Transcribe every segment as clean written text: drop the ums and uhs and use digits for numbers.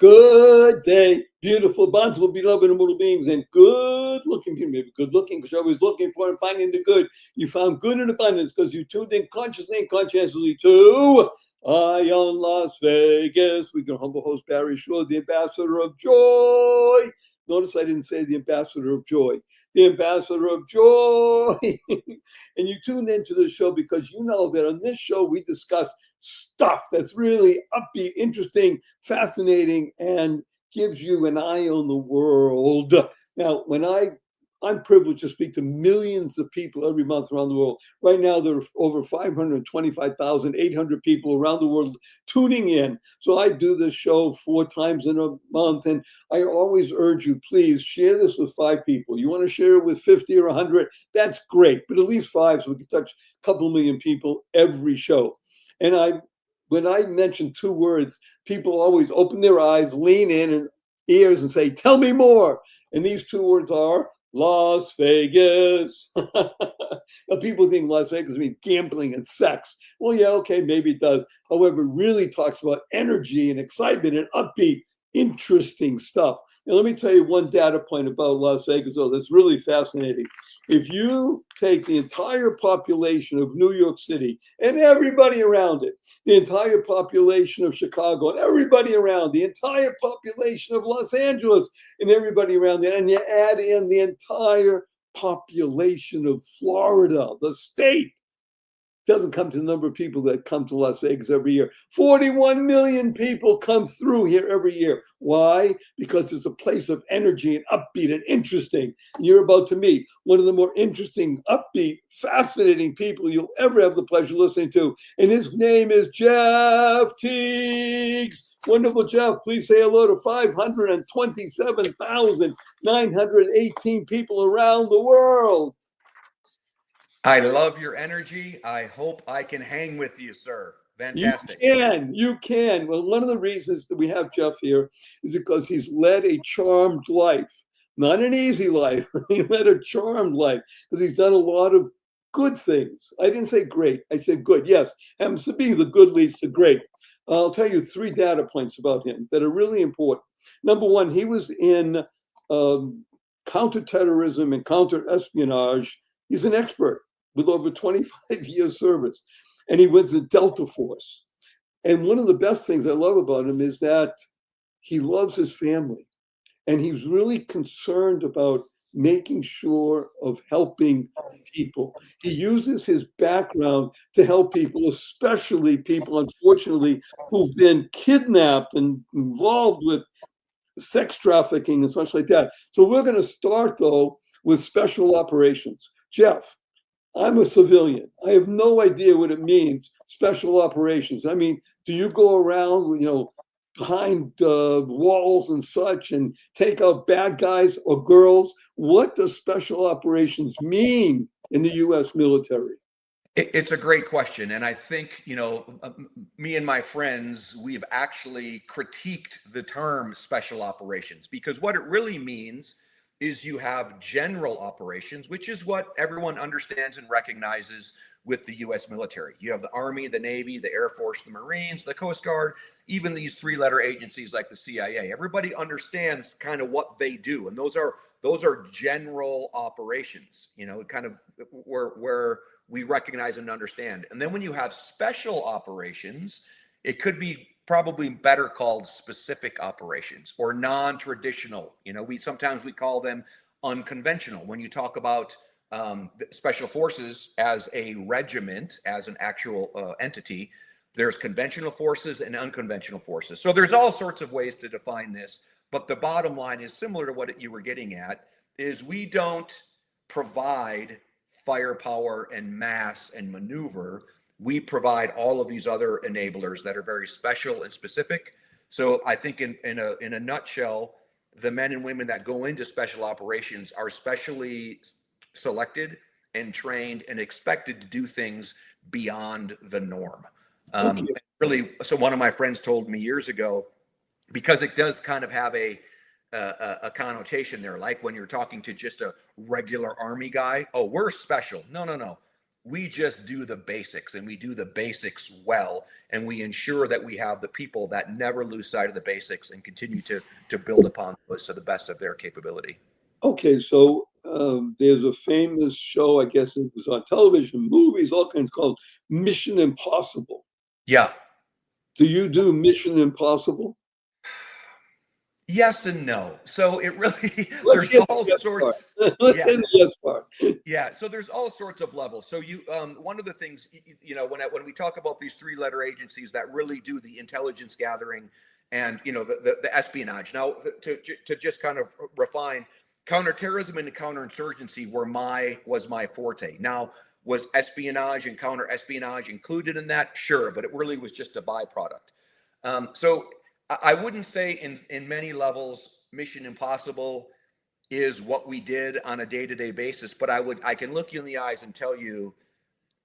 Good day, beautiful, bountiful, beloved, immortal beings, and good-looking people. Maybe good-looking because you're always looking for and finding the good. You found good in abundance because you tuned in consciously and conscientiously to Ion Las Vegas. With your humble host, Barry Shore, the ambassador of joy. Notice I didn't say the ambassador of joy. The ambassador of joy. And you tuned into the show because you know that on this show we discuss stuff that's really upbeat, interesting, fascinating, and gives you an eye on the world. Now, I'm privileged to speak to millions of people every month around the world. Right now, there are over 525,800 people around the world tuning in. So I do this show 4 times in a month, and I always urge you, please share this with 5 people. You want to share it with 50 or 100? That's great, but at least 5 so we can touch a couple million people every show. And when I mention 2 words, people always open their eyes, lean in and ears and say, tell me more. And these 2 words are Las Vegas. Now, people think Las Vegas means gambling and sex. Well, yeah, okay, maybe it does. However, it really talks about energy and excitement and upbeat, interesting stuff. Now, let me tell you one data point about Las Vegas, that's really fascinating. If you take the entire population of New York City and everybody around it, the entire population of Chicago and everybody around, the entire population of Los Angeles and everybody around it, and you add in the entire population of Florida, the state, doesn't come to the number of people that come to Las Vegas every year. 41 million people come through here every year. Why? Because it's a place of energy and upbeat and interesting. And you're about to meet one of the more interesting, upbeat, fascinating people you'll ever have the pleasure listening to. And his name is Jeff Tiegs. Wonderful, Jeff. Please say hello to 527,918 people around the world. I love your energy. I hope I can hang with you, sir. Fantastic. You can. Well, one of the reasons that we have Jeff here is because he's led a charmed life, not an easy life. He led a charmed life because he's done a lot of good things. I didn't say great. I said good. Yes, happens to be the good leads to great. I'll tell you 3 data points about him that are really important. Number 1, he was in counterterrorism and counterespionage. He's an expert with over 25 years service. And he was the Delta Force. And one of the best things I love about him is that he loves his family. And he's really concerned about making sure of helping people. He uses his background to help people, especially people, unfortunately, who've been kidnapped and involved with sex trafficking and such like that. So we're going to start, though, with special operations. Jeff, I'm a civilian. I have no idea what it means, special operations. I mean, do you go around, behind walls and such and take out bad guys or girls? What does special operations mean in the U.S. military? It's a great question. And I think, me and my friends, we've actually critiqued the term special operations because what it really means is you have general operations, which is what everyone understands and recognizes with the U.S. military. You have the Army, the Navy, the Air Force, the Marines, the Coast Guard, even these 3-letter agencies like the CIA. Everybody understands kind of what they do, and those are general operations. Kind of where we recognize and understand. And then when you have special operations, it could be probably better called specific operations or non-traditional. We sometimes call them unconventional. When you talk about special forces as a regiment, as an actual entity, there's conventional forces and unconventional forces. So there's all sorts of ways to define this, but the bottom line is similar to what you were getting at, is we don't provide firepower and mass and maneuver. We provide all of these other enablers that are very special and specific. So I think in a nutshell, the men and women that go into special operations are specially selected and trained and expected to do things beyond the norm. Okay. Really, so one of my friends told me years ago, because it does kind of have a connotation there, like when you're talking to just a regular Army guy, oh, we're special. No. We just do the basics, and we do the basics well, and we ensure that we have the people that never lose sight of the basics and continue to build upon those to the best of their capability. Okay, so there's a famous show, I guess it was on television, movies, all kinds, called Mission Impossible. Yeah. Do you do Mission Impossible? Yes and no. So it really, Let's there's get all the yes sorts. part. Let's Yeah. say the yes part. Yeah, so there's all sorts of levels. So one of the things, when we talk about these three-letter agencies that really do the intelligence gathering and the espionage. Now, to just kind of refine, counterterrorism and counterinsurgency was my forte. Now, was espionage and counter-espionage included in that? Sure, but it really was just a byproduct. So I wouldn't say in many levels Mission Impossible is what we did on a day-to-day basis, but I can look you in the eyes and tell you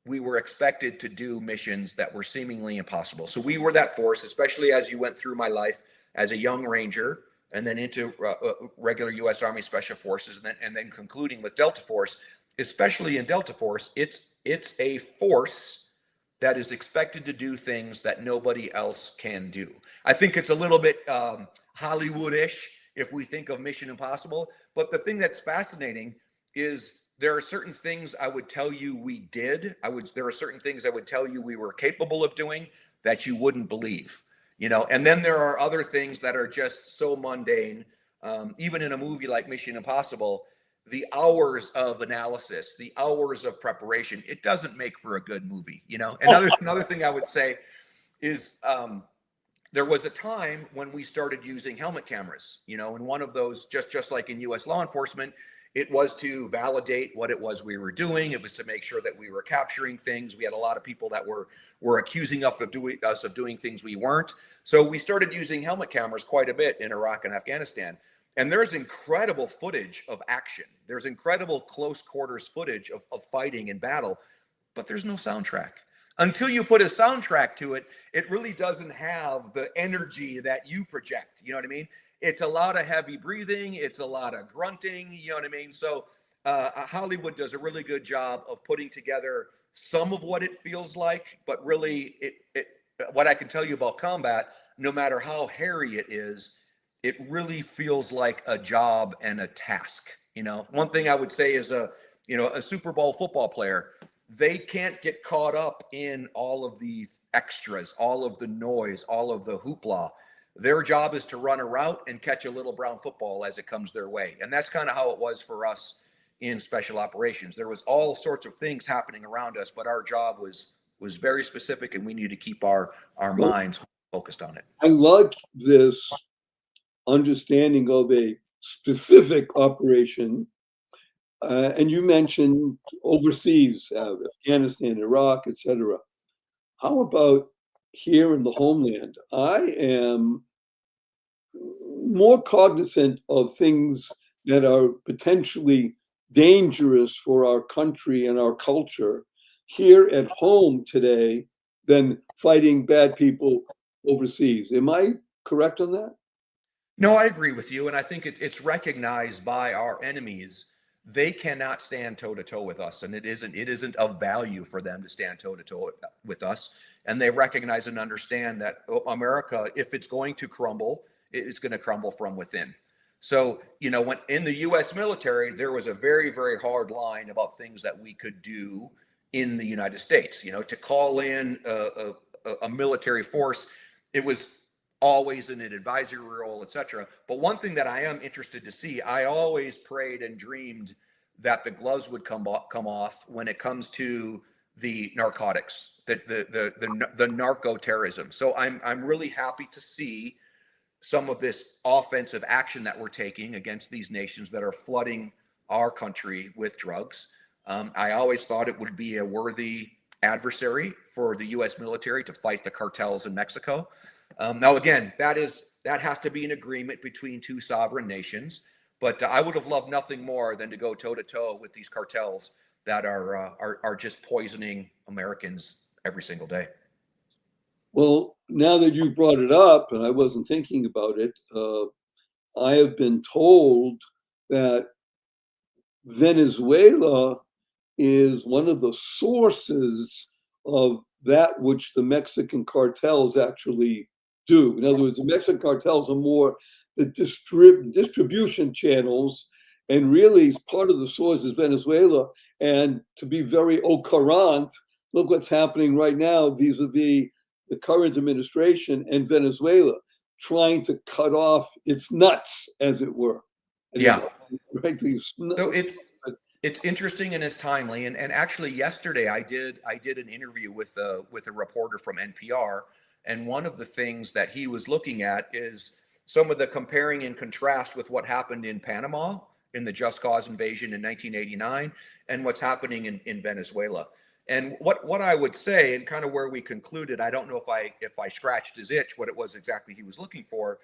we were expected to do missions that were seemingly impossible. So we were that force, especially as you went through my life as a young Ranger and then into regular U.S. Army Special Forces, and then concluding with Delta Force. Especially in Delta Force, it's a force that is expected to do things that nobody else can do. I think it's a little bit Hollywood-ish if we think of Mission Impossible. But the thing that's fascinating is there are certain things I would tell you we did. There are certain things I would tell you we were capable of doing that you wouldn't believe, And then there are other things that are just so mundane. Even in a movie like Mission Impossible, the hours of analysis, the hours of preparation, it doesn't make for a good movie, Another thing I would say is there was a time when we started using helmet cameras, and one of those, just like in U.S. law enforcement, it was to validate what it was we were doing. It was to make sure that we were capturing things. We had a lot of people that were accusing us of doing things we weren't. So we started using helmet cameras quite a bit in Iraq and Afghanistan. And there's incredible footage of action. There's incredible close quarters footage of fighting and battle, but there's no soundtrack. Until you put a soundtrack to it, it really doesn't have the energy that you project. You know what I mean? It's a lot of heavy breathing. It's a lot of grunting. You know what I mean? So Hollywood does a really good job of putting together some of what it feels like, but really what I can tell you about combat, no matter how hairy it is, it really feels like a job and a task. One thing I would say is a Super Bowl football player, they can't get caught up in all of the extras, all of the noise, all of the hoopla. Their job is to run a route and catch a little brown football as it comes their way. And that's kind of how it was for us in special operations. There was all sorts of things happening around us, but our job was very specific, and we need to keep our minds focused on it. I like this understanding of a specific operation. And you mentioned overseas, Afghanistan, Iraq, etc. How about here in the homeland? I am more cognizant of things that are potentially dangerous for our country and our culture here at home today than fighting bad people overseas. Am I correct on that? No, I agree with you. And I think it's recognized by our enemies. They cannot stand toe to toe with us, and it isn't of value for them to stand toe to toe with us. And they recognize and understand that America, if it's going to crumble, it's going to crumble from within. So, when in the U.S. military, there was a very, very hard line about things that we could do in the United States. To call in a military force, it was always in an advisory role, etc. But one thing that I am interested to see, I always prayed and dreamed that the gloves would come off when it comes to the narcotics, the narco terrorism. So I'm really happy to see some of this offensive action that we're taking against these nations that are flooding our country with drugs. I always thought it would be a worthy adversary for the U.S. military to fight the cartels in Mexico. Now, again, that has to be an agreement between two sovereign nations. But I would have loved nothing more than to go toe to toe with these cartels that are just poisoning Americans every single day. Well, now that you brought it up, and I wasn't thinking about it, I have been told that Venezuela is one of the sources of that which the Mexican cartels actually do. In other words, the Mexican cartels are more the distribution channels, and really part of the source is Venezuela. And to be very au courant, look what's happening right now vis-a-vis the current administration and Venezuela, trying to cut off its nuts, as it were. And Yeah. right, So it's interesting and it's timely. And actually yesterday I did an interview with a reporter from NPR, and one of the things that he was looking at is some of the comparing and contrast with what happened in Panama in the Just Cause invasion in 1989 and what's happening in Venezuela. And what I would say, and kind of where we concluded, I don't know if I scratched his itch, what it was exactly he was looking for.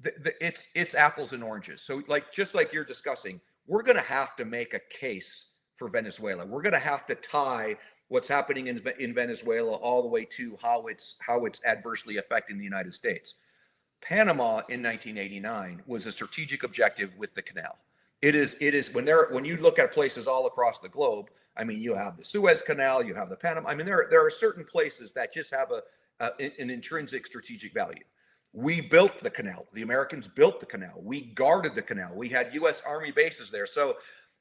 It's apples and oranges. So just like you're discussing, we're going to have to make a case for Venezuela. We're going to have to tie what's happening in Venezuela all the way to how it's adversely affecting the United States. Panama in 1989 was a strategic objective with the canal. It is when you look at places all across the globe. I mean, you have the Suez Canal, you have the Panama. I mean, there are certain places that just have an intrinsic strategic value. We built the canal. The Americans built the canal. We guarded the canal. We had U.S. Army bases there. So,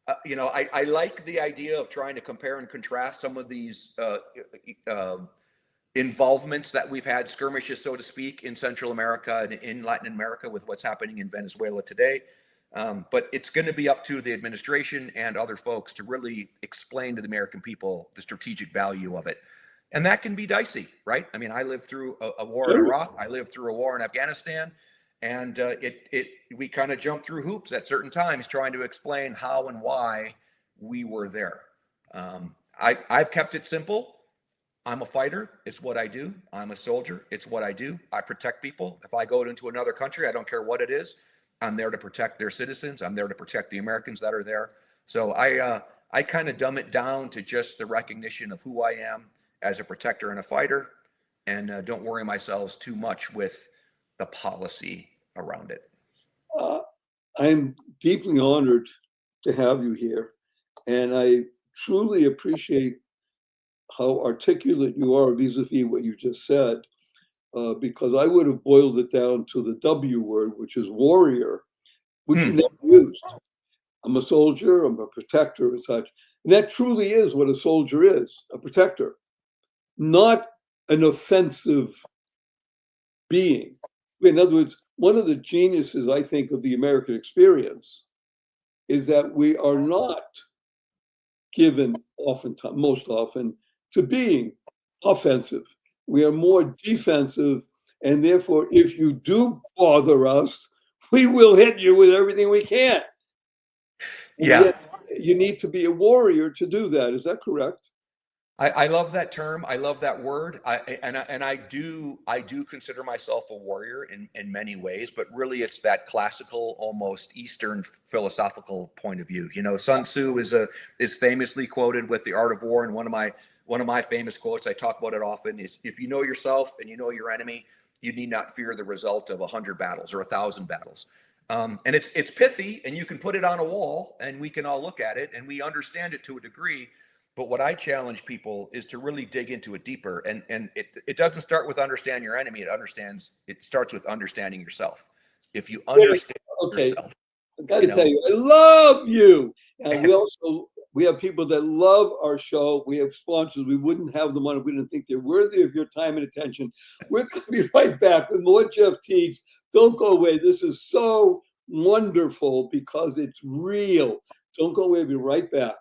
I like the idea of trying to compare and contrast some of these involvements that we've had, skirmishes, so to speak, in Central America and in Latin America with what's happening in Venezuela today. But it's going to be up to the administration and other folks to really explain to the American people the strategic value of it. And that can be dicey, right? I mean, I lived through a war in Iraq. I lived through a war in Afghanistan. And we kind of jumped through hoops at certain times trying to explain how and why we were there. I've kept it simple. I'm a fighter. It's what I do. I'm a soldier. It's what I do. I protect people. If I go into another country, I don't care what it is. I'm there to protect their citizens. I'm there to protect the Americans that are there. So I kind of dumb it down to just the recognition of who I am as a protector and a fighter, and don't worry myself too much with the policy around it. I'm deeply honored to have you here, and I truly appreciate how articulate you are vis-a-vis what you just said, because I would have boiled it down to the W word, which is warrior, which you never used. I'm a soldier, I'm a protector and such. And that truly is what a soldier is, a protector, not an offensive being. In other words, one of the geniuses, I think, of the American experience is that we are not given most often to being offensive. We are more defensive, and therefore, if you do bother us, we will hit you with everything we can. And yeah. yet, you need to be a warrior to do that. Is that correct? I love that term. I love that word. I do consider myself a warrior in many ways, but really it's that classical, almost Eastern philosophical point of view. You know, Sun Tzu is famously quoted with The Art of War, and one of my famous quotes, I talk about it often, is if you know yourself and you know your enemy, you need not fear the result of 100 battles or 1,000 battles. And it's pithy, and you can put it on a wall, and we can all look at it, and we understand it to a degree. But what I challenge people is to really dig into it deeper. And it doesn't start with understand your enemy. It starts with understanding yourself. If you understand yourself. I got to tell you, I love you. And we have people that love our show. We have sponsors. We wouldn't have them on if we didn't think they're worthy of your time and attention. We're going to be right back with more Jeff Tiegs. Don't go away. This is so wonderful because it's real. Don't go away. We'll be right back.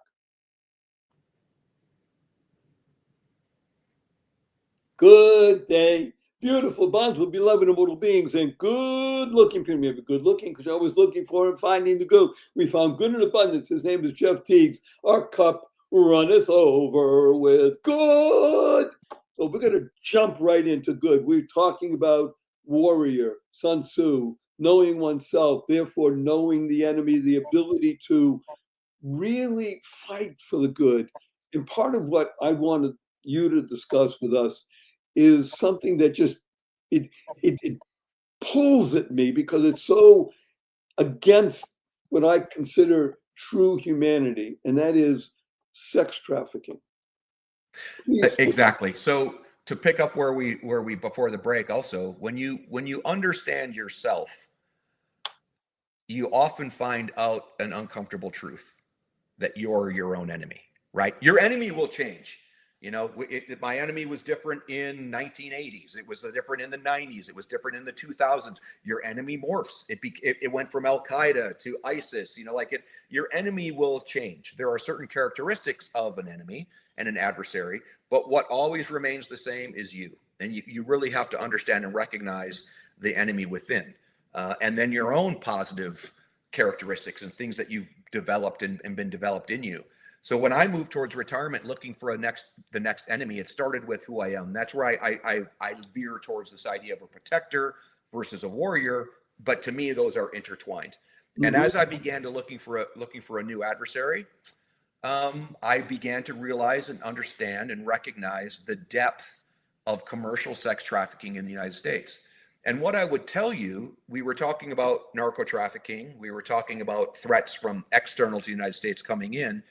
Good day, beautiful, bountiful, beloved, immortal beings, and good-looking people. Maybe good-looking because you're always looking for and finding the good. We found good in abundance. His name is Jeff Tiegs. Our cup runneth over with good. So we're going to jump right into good. We're talking about warrior, Sun Tzu, knowing oneself, therefore knowing the enemy, the ability to really fight for the good. And part of what I wanted you to discuss with us is something that just it pulls at me because it's so against what I consider true humanity, and that is sex trafficking? Please. Exactly. So to pick up where we before the break, also when you understand yourself, you often find out an uncomfortable truth that you're your own enemy, right? Your enemy will change. You know, my enemy was different in 1980s. It was different in the 90s. It was different in the 2000s. Your enemy morphs. It went from Al Qaeda to ISIS. You know, your enemy will change. There are certain characteristics of an enemy and an adversary, but what always remains the same is you. And you really have to understand and recognize the enemy within, and then your own positive characteristics and things that you've developed and been developed in you. So when I moved towards retirement, looking for the next enemy, it started with who I am. That's where I veer towards this idea of a protector versus a warrior. But to me, those are intertwined. Mm-hmm. And as I began to looking for a new adversary, I began to realize and understand and recognize the depth of commercial sex trafficking in the United States. And what I would tell you, we were talking about narco trafficking. We were talking about threats from external to the United States coming in.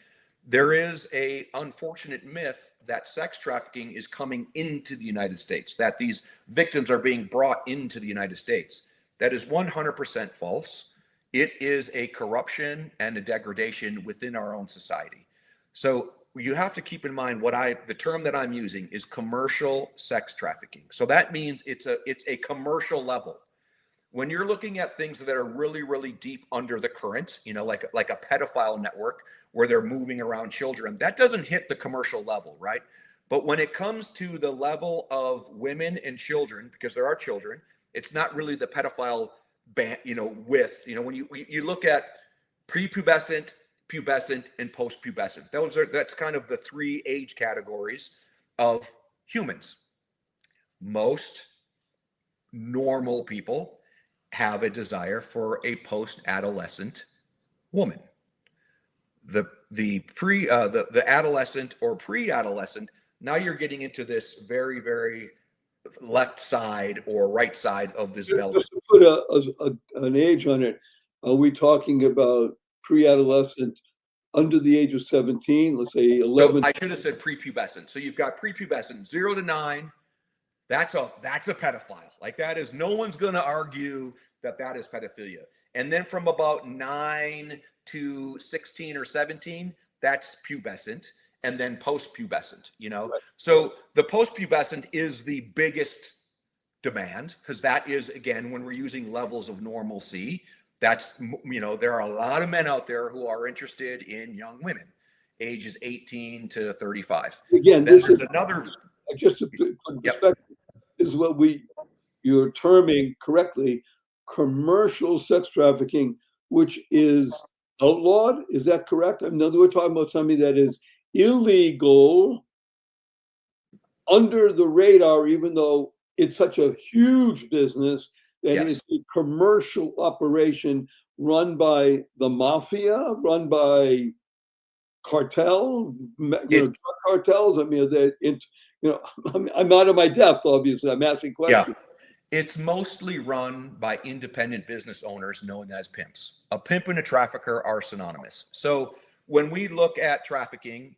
There is a unfortunate myth that sex trafficking is coming into the United States, that these victims are being brought into the United States. That is 100% false. It is a corruption and a degradation within our own society. So you have to keep in mind the term that I'm using is commercial sex trafficking. So that means it's a commercial level. When you're looking at things that are really, really deep under the current, you know, like a pedophile network where they're moving around children, that doesn't hit the commercial level, right? But when it comes to the level of women and children, because there are children, it's not really the pedophile width. You know, when you look at prepubescent, pubescent, and post-pubescent, that's kind of the three age categories of humans. Most normal people have a desire for a post-adolescent woman. The adolescent or pre-adolescent, now you're getting into this very, very left side or right side of this belt. Just to put an age on it, are we talking about pre-adolescent under the age of 17? Let's say 11. So I should have said prepubescent. So you've got prepubescent 0 to 9. That's a pedophile. Like that is, no one's going to argue that is pedophilia. And then from about 9 to 16 or 17, that's pubescent, and then post-pubescent, you know? Right. So the post-pubescent is the biggest demand, because that is, again, when we're using levels of normalcy, that's, you know, there are a lot of men out there who are interested in young women, ages 18 to 35. Again, then this is another. Just to put in perspective, is what you're terming correctly commercial sex trafficking, which is outlawed. Is that correct? In other words, we're talking about something that is illegal, under the radar, even though it's such a huge business that is a commercial operation run by the mafia, run by cartel, drug cartels. I mean, I'm out of my depth, obviously. I'm asking questions. Yeah. It's mostly run by independent business owners known as pimps. A pimp and a trafficker are synonymous. So when we look at trafficking,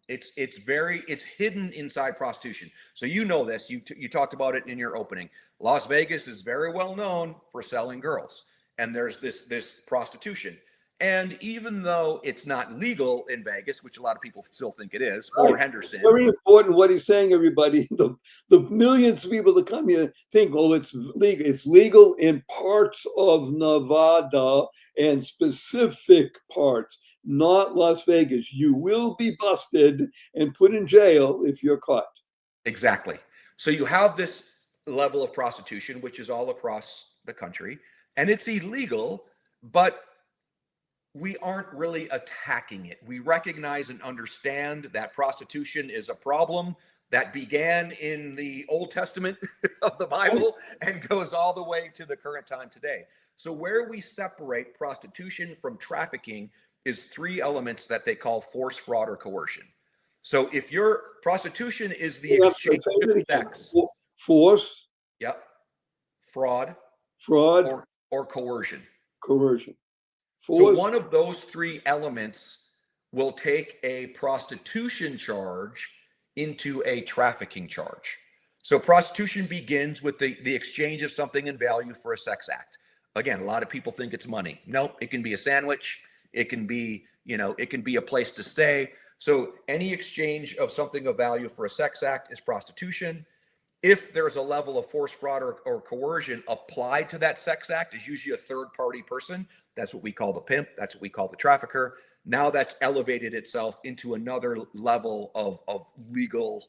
it's hidden inside prostitution. So you know this. You talked about it in your opening. Las Vegas is very well known for selling girls, and there's this prostitution. And even though it's not legal in Vegas, which a lot of people still think it is, or Henderson. Very important what he's saying, everybody. The millions of people that come here think, oh, it's legal. It's legal in parts of Nevada and specific parts, not Las Vegas. You will be busted and put in jail if you're caught. Exactly. So you have this level of prostitution, which is all across the country, and it's illegal, but we aren't really attacking it. We recognize and understand that prostitution is a problem that began in the Old Testament of the Bible and goes all the way to the current time today. So where we separate prostitution from trafficking is three elements that they call force, fraud, or coercion. So if your prostitution is the exchange of sex, force, fraud, or coercion. Coercion. So one of those three elements will take a prostitution charge into a trafficking charge. So prostitution begins with the exchange of something in value for a sex act. Again, a lot of people think it's money. Nope, it can be a sandwich. It can be, it can be a place to stay. So any exchange of something of value for a sex act is prostitution. If there's a level of force, fraud, or coercion applied to that sex act, is usually a third-party person. That's what we call the pimp. That's what we call the trafficker. Now that's elevated itself into another level of legal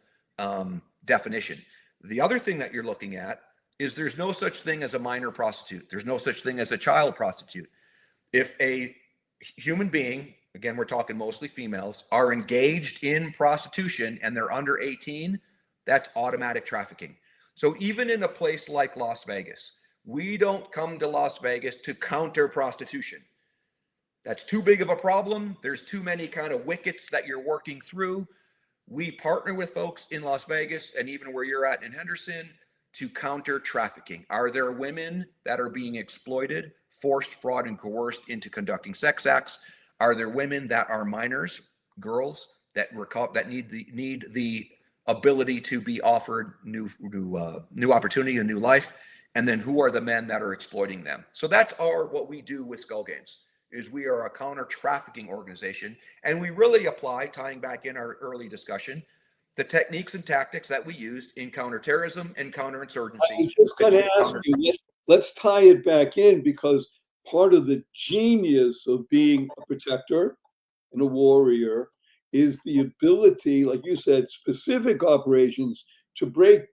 definition. The other thing that you're looking at is there's no such thing as a minor prostitute. There's no such thing as a child prostitute. If a human being, again, we're talking mostly females, are engaged in prostitution and they're under 18, that's automatic trafficking. So even in a place like Las Vegas, we don't come to Las Vegas to counter prostitution. That's too big of a problem. There's too many kind of wickets that you're working through. We partner with folks in Las Vegas and even where you're at in Henderson to counter trafficking. Are there women that are being exploited, forced, fraud, and coerced into conducting sex acts? Are there women that are minors, girls that need the ability to be offered new opportunity, a new life? And then who are the men that are exploiting them? So that's what we do with Skull Games. Is we are a counter trafficking organization, and we really apply, tying back in our early discussion, the techniques and tactics that we used in counterterrorism and counterinsurgency. I was just going to ask you, let's tie it back in, because part of the genius of being a protector and a warrior is the ability, like you said, specific operations to break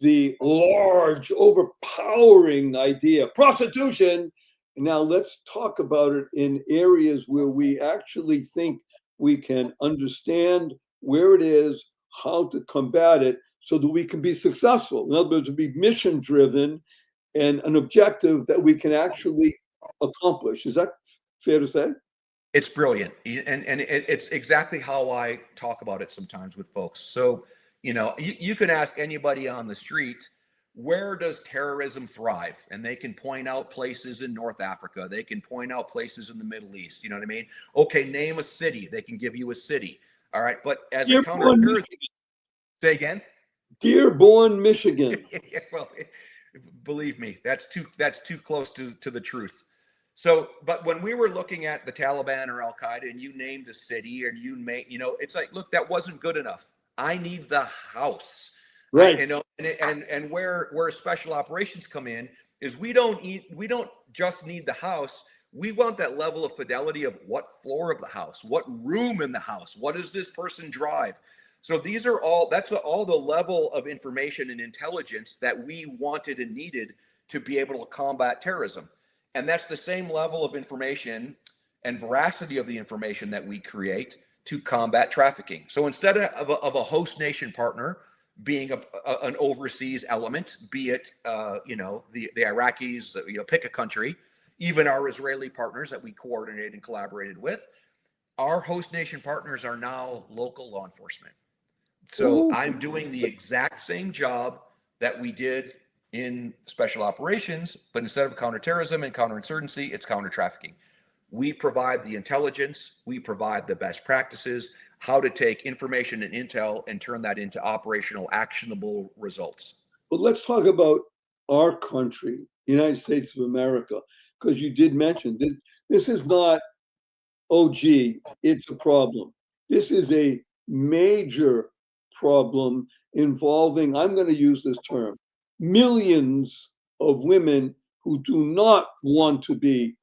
the large, overpowering idea, prostitution. Now let's talk about it in areas where we actually think we can understand where it is, how to combat it, so that we can be successful. In other words, to be mission driven and an objective that we can actually accomplish. Is that fair to say? It's brilliant. And it's exactly how I talk about it sometimes with folks. So, you can ask anybody on the street, where does terrorism thrive? And they can point out places in North Africa. They can point out places in the Middle East. You know what I mean? Okay, name a city. They can give you a city. All right. But as a counterterrorist, say again? Dearborn, Michigan. Yeah, well, believe me, that's too close to the truth. So, but when we were looking at the Taliban or Al Qaeda, and you named a city, or it's like, look, that wasn't good enough. I need the house. Right. And where special operations come in is we don't just need the house. We want that level of fidelity of what floor of the house, what room in the house, what does this person drive? So that's all the level of information and intelligence that we wanted and needed to be able to combat terrorism. And that's the same level of information and veracity of the information that we create to combat trafficking. So instead of a host nation partner being an overseas element, be it the Iraqis, pick a country, even our Israeli partners that we coordinated and collaborated with, our host nation partners are now local law enforcement. So I'm doing the exact same job that we did in special operations, but instead of counterterrorism and counterinsurgency, it's counter trafficking. We provide the intelligence, we provide the best practices, how to take information and intel and turn that into operational, actionable results. But let's talk about our country, the United States of America, because you did mention this is not, oh, gee, it's a problem. This is a major problem involving, I'm going to use this term, millions of women who do not want to be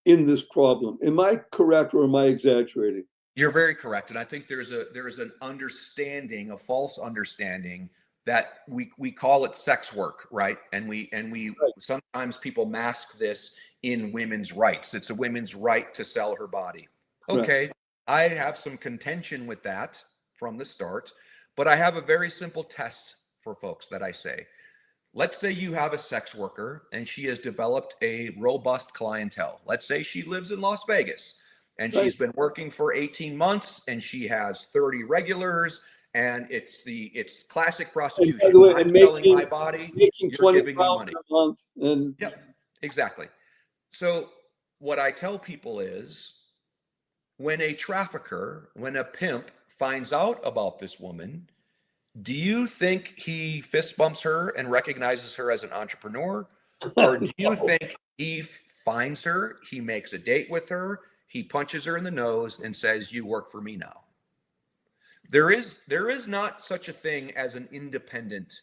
in this problem. Am I correct, or am I exaggerating? You're very correct. And I think there is an understanding, a false understanding, that we call it sex work, right? And we right. Sometimes people mask this in women's rights. It's a women's right to sell her body. Okay. Right. I have some contention with that from the start, but I have a very simple test for folks that I say. Let's say you have a sex worker and she has developed a robust clientele. Let's say she lives in Las Vegas and she's been working for 18 months and she has 30 regulars, and it's classic prostitution. And by the way, I'm selling my body, making you're giving me money. A month. And yep, exactly. So what I tell people is, when a trafficker, when a pimp finds out about this woman, do you think he fist bumps her and recognizes her as an entrepreneur? Or do you think he finds her, he makes a date with her, he punches her in the nose and says, "You work for me now"? There is not such a thing as an independent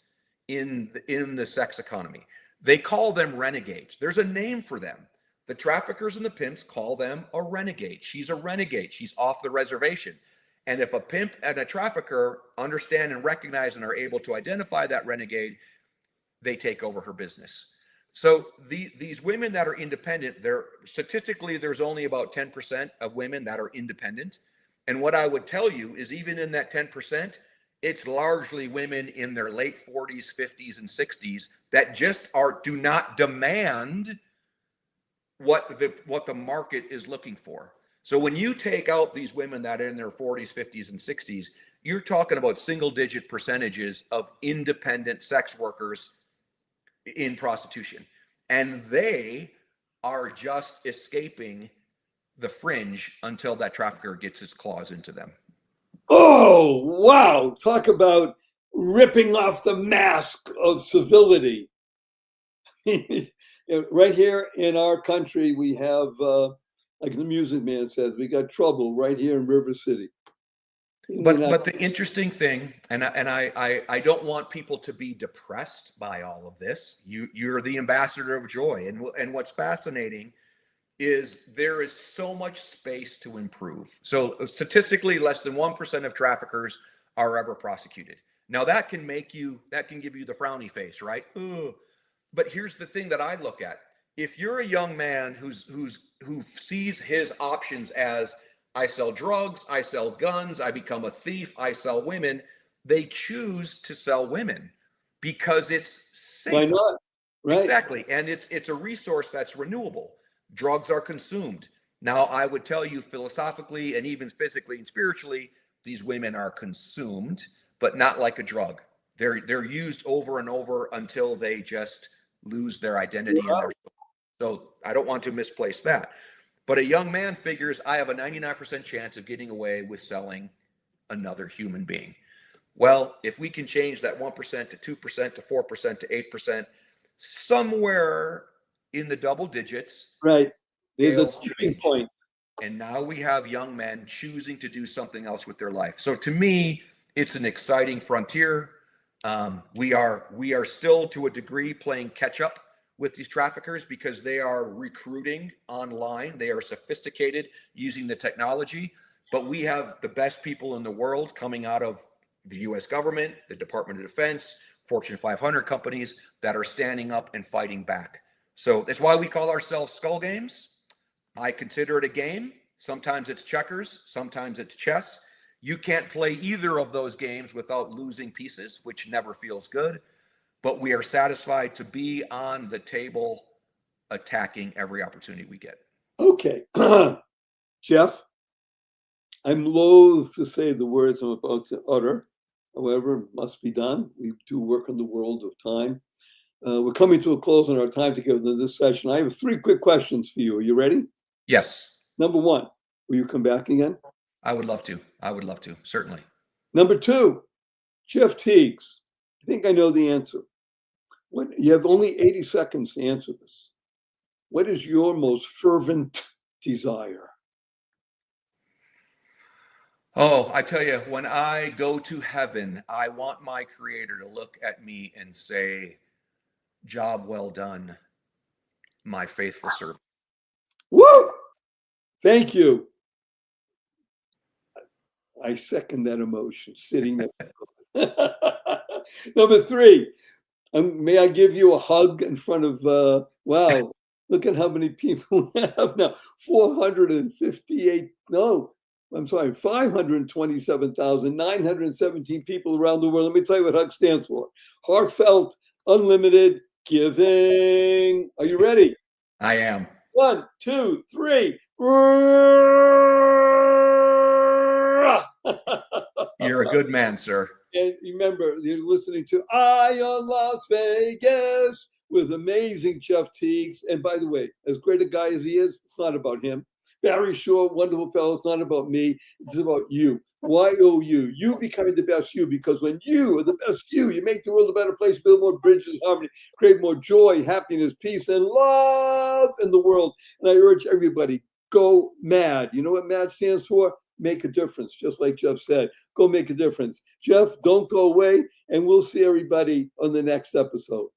in the sex economy. They call them renegades. There's a name for them. The traffickers and the pimps call them a renegade. She's a renegade. She's off the reservation. And if a pimp and a trafficker understand and recognize and are able to identify that renegade, they take over her business. So these women that are independent, statistically, there's only about 10% of women that are independent. And what I would tell you is even in that 10%, it's largely women in their late 40s, 50s, and 60s that just do not demand what the market is looking for. So when you take out these women that are in their 40s, 50s, and 60s, you're talking about single-digit percentages of independent sex workers in prostitution. And they are just escaping the fringe until that trafficker gets his claws into them. Oh, wow. Talk about ripping off the mask of civility. Right here in our country, we have, like the Music Man says, we got trouble right here in River City. But the interesting thing, and I don't want people to be depressed by all of this. You're the ambassador of joy, and what's fascinating is there is so much space to improve. So statistically, less than 1% of traffickers are ever prosecuted. Now that can give you the frowny face, right? Ugh. But here's the thing that I look at. If you're a young man who sees his options as, I sell drugs, I sell guns, I become a thief, I sell women, they choose to sell women because it's safer. Why not? Right. Exactly. And it's a resource that's renewable. Drugs are consumed. Now, I would tell you philosophically and even physically and spiritually, these women are consumed, but not like a drug. They're used over and over until they just lose their identity. Yeah. So I don't want to misplace that. But a young man figures, I have a 99% chance of getting away with selling another human being. Well, if we can change that 1% to 2% to 4% to 8%, somewhere in the double digits, right? There's a tipping point. And now we have young men choosing to do something else with their life. So to me, it's an exciting frontier. We are still to a degree playing catch up with these traffickers because they are recruiting online. They are sophisticated using the technology, but we have the best people in the world coming out of the US government, the Department of Defense, Fortune 500 companies that are standing up and fighting back. So that's why we call ourselves Skull Games. I consider it a game. Sometimes it's checkers, sometimes it's chess. You can't play either of those games without losing pieces, which never feels good. But we are satisfied to be on the table attacking every opportunity we get. Okay. Jeff, I'm loath to say the words I'm about to utter. However, it must be done. We do work in the world of time. We're coming to a close on our time together in this session. I have 3 quick questions for you. Are you ready? Yes. Number 1, will you come back again? I would love to. Certainly. Number 2, Jeff Tiegs. I think I know the answer. You have only 80 seconds to answer this. What is your most fervent desire? Oh, I tell you, when I go to heaven, I want my Creator to look at me and say, "Job well done, my faithful servant." Woo! Thank you. I second that emotion, sitting there. Number 3, may I give you a hug in front of, wow, look at how many people we have now. 527,917 people around the world. Let me tell you what HUG stands for. Heartfelt, unlimited giving. Are you ready? I am. 1, 2, 3. You're a good man, sir. And remember, you're listening to Eye on Las Vegas with amazing Jeff Tiegs. And by the way, as great a guy as he is, it's not about him. Barry Shore, wonderful fellow. It's not about me. It's about you. YOU. You becoming the best you, because when you are the best you make the world a better place, build more bridges, harmony, create more joy, happiness, peace, and love in the world. And I urge everybody, go mad. You know what MAD stands for? Make a difference, just like Jeff said. Go make a difference. Jeff, don't go away, and we'll see everybody on the next episode.